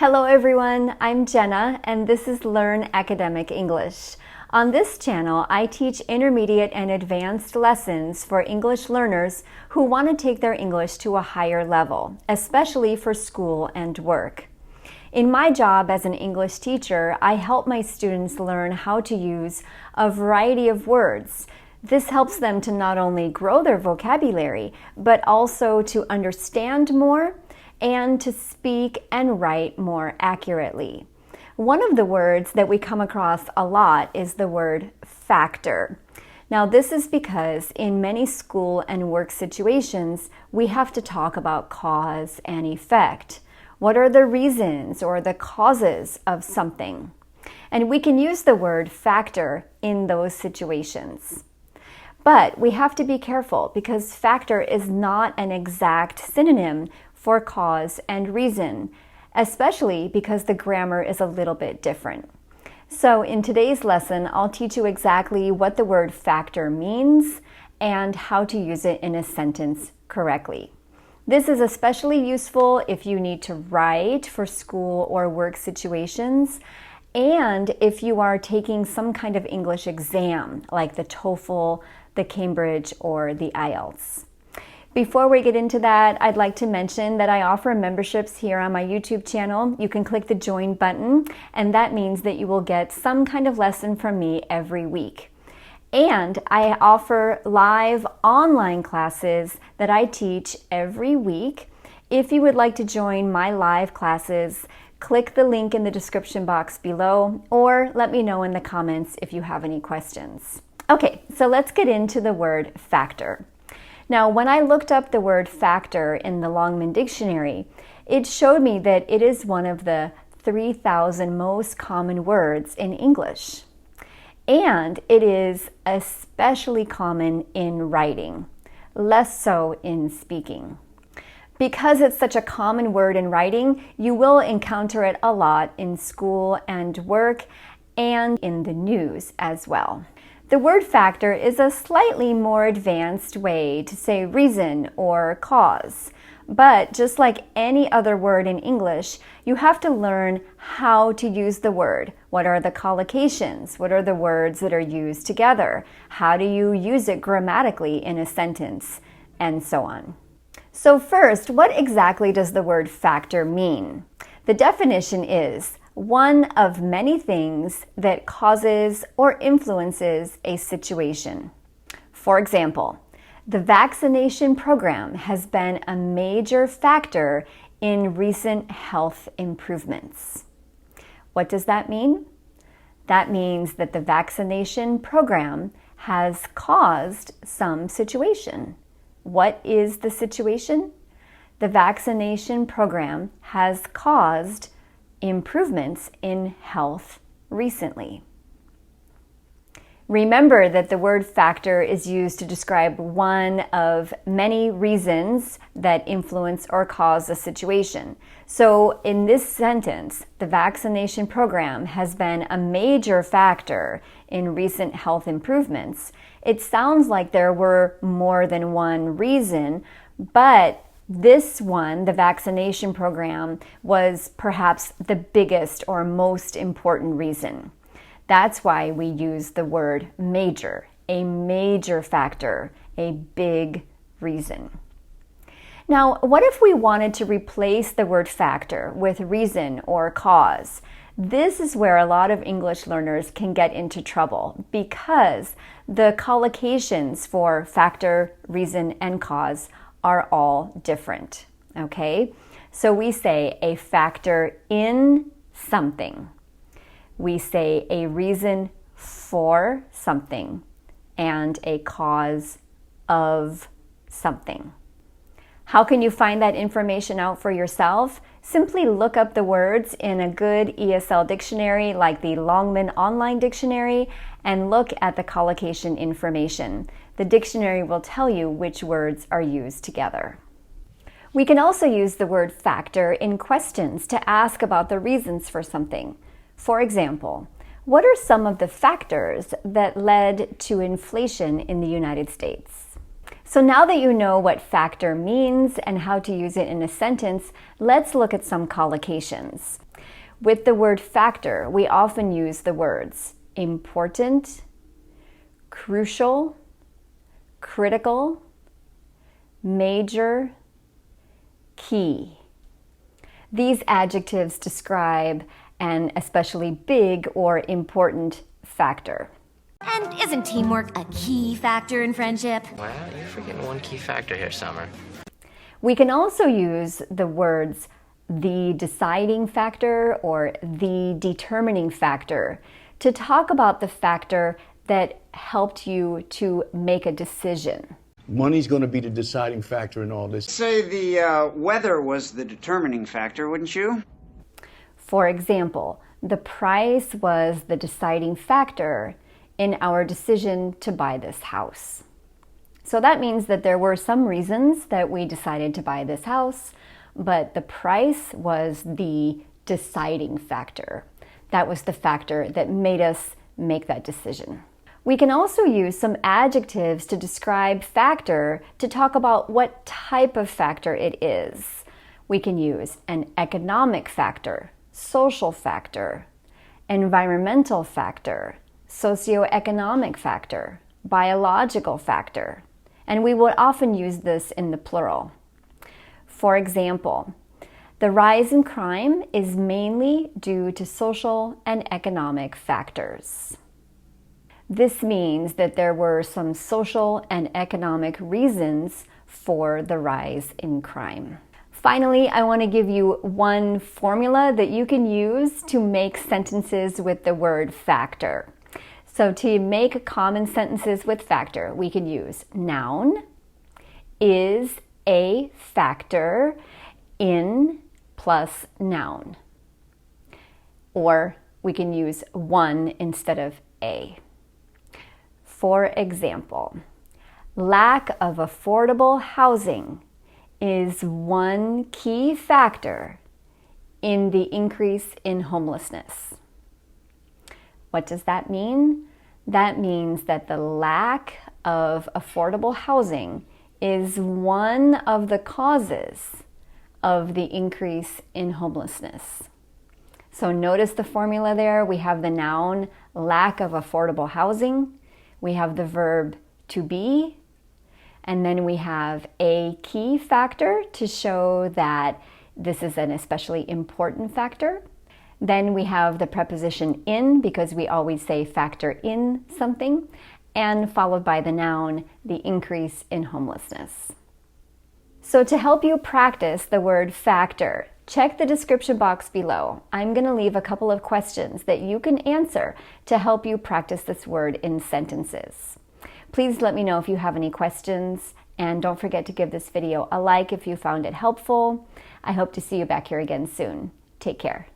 Hello everyone, I'm Jenna and this is Learn Academic English. On this channel, I teach intermediate and advanced lessons for English learners who want to take their English to a higher level, especially for school and work. In my job as an English teacher, I help my students learn how to use a variety of words. This helps them to not only grow their vocabulary, but also to understand more and to speak and write more accurately. One of the words that we come across a lot is the word factor. Now, this is because in many school and work situations, we have to talk about cause and effect. What are the reasons or the causes of something? And we can use the word factor in those situations. But we have to be careful because factor is not an exact synonym for cause and reason, especially because the grammar is a little bit different. So in today's lesson, I'll teach you exactly what the word factor means and how to use it in a sentence correctly. This is especially useful if you need to write for school or work situations, and if you are taking some kind of English exam, like the TOEFL, the Cambridge, or the IELTS. Before we get into that, I'd like to mention that I offer memberships here on my YouTube channel. You can click the join button, and that means that you will get some kind of lesson from me every week. And I offer live online classes that I teach every week. If you would like to join my live classes, click the link in the description box below, or let me know in the comments if you have any questions. Okay, so let's get into the word factor. Now, when I looked up the word factor in the Longman Dictionary, it showed me that it is one of the 3,000 most common words in English. And it is especially common in writing, less so in speaking. Because it's such a common word in writing, you will encounter it a lot in school and work and in the news as well. The word factor is a slightly more advanced way to say reason or cause. But just like any other word in English, you have to learn how to use the word. What are the collocations? What are the words that are used together? How do you use it grammatically in a sentence? And so on. So first, what exactly does the word factor mean? The definition is one of many things that causes or influences a situation. For example, the vaccination program has been a major factor in recent health improvements. What does that mean? That means that the vaccination program has caused some situation. What is the situation? The vaccination program has caused improvements in health recently. Remember that the word factor is used to describe one of many reasons that influence or cause a situation. So in this sentence, the vaccination program has been a major factor in recent health improvements. It sounds like there were more than one reason, but this one, the vaccination program, was perhaps the biggest or most important reason. That's why we use the word major, a major factor, a big reason. Now, what if we wanted to replace the word factor with reason or cause? This is where a lot of English learners can get into trouble because the collocations for factor, reason, and cause are all different, okay? So we say a factor in something. We say a reason for something and a cause of something. How can you find that information out for yourself? Simply look up the words in a good ESL dictionary like the Longman Online Dictionary and look at the collocation information. The dictionary will tell you which words are used together. We can also use the word factor in questions to ask about the reasons for something. For example, what are some of the factors that led to inflation in the United States? So now that you know what factor means and how to use it in a sentence, let's look at some collocations. With the word factor, we often use the words important, crucial, critical, major, key. These adjectives describe an especially big or important factor. And isn't teamwork a key factor in friendship? Well, you're forgetting one key factor here, Summer. We can also use the words the deciding factor or the determining factor to talk about the factor that helped you to make a decision. Money's going to be the deciding factor in all this. Say the weather was the determining factor, wouldn't you? For example, the price was the deciding factor in our decision to buy this house. So that means that there were some reasons that we decided to buy this house, but the price was the deciding factor. That was the factor that made us make that decision. We can also use some adjectives to describe factor to talk about what type of factor it is. We can use an economic factor, social factor, environmental factor, socioeconomic factor, biological factor, and we would often use this in the plural. For example, the rise in crime is mainly due to social and economic factors. This means that there were some social and economic reasons for the rise in crime. Finally, I want to give you one formula that you can use to make sentences with the word factor. So to make common sentences with factor, we can use noun is a factor in plus noun. Or we can use one instead of a. For example, lack of affordable housing is one key factor in the increase in homelessness. What does that mean? That means that the lack of affordable housing is one of the causes of the increase in homelessness. So notice the formula there. We have the noun lack of affordable housing. We have the verb to be. And then we have a key factor to show that this is an especially important factor. Then we have the preposition in, because we always say factor in something, and followed by the noun, the increase in homelessness. So to help you practice the word factor, check the description box below. I'm going to leave a couple of questions that you can answer to help you practice this word in sentences. Please let me know if you have any questions, and don't forget to give this video a like if you found it helpful. I hope to see you back here again soon. Take care.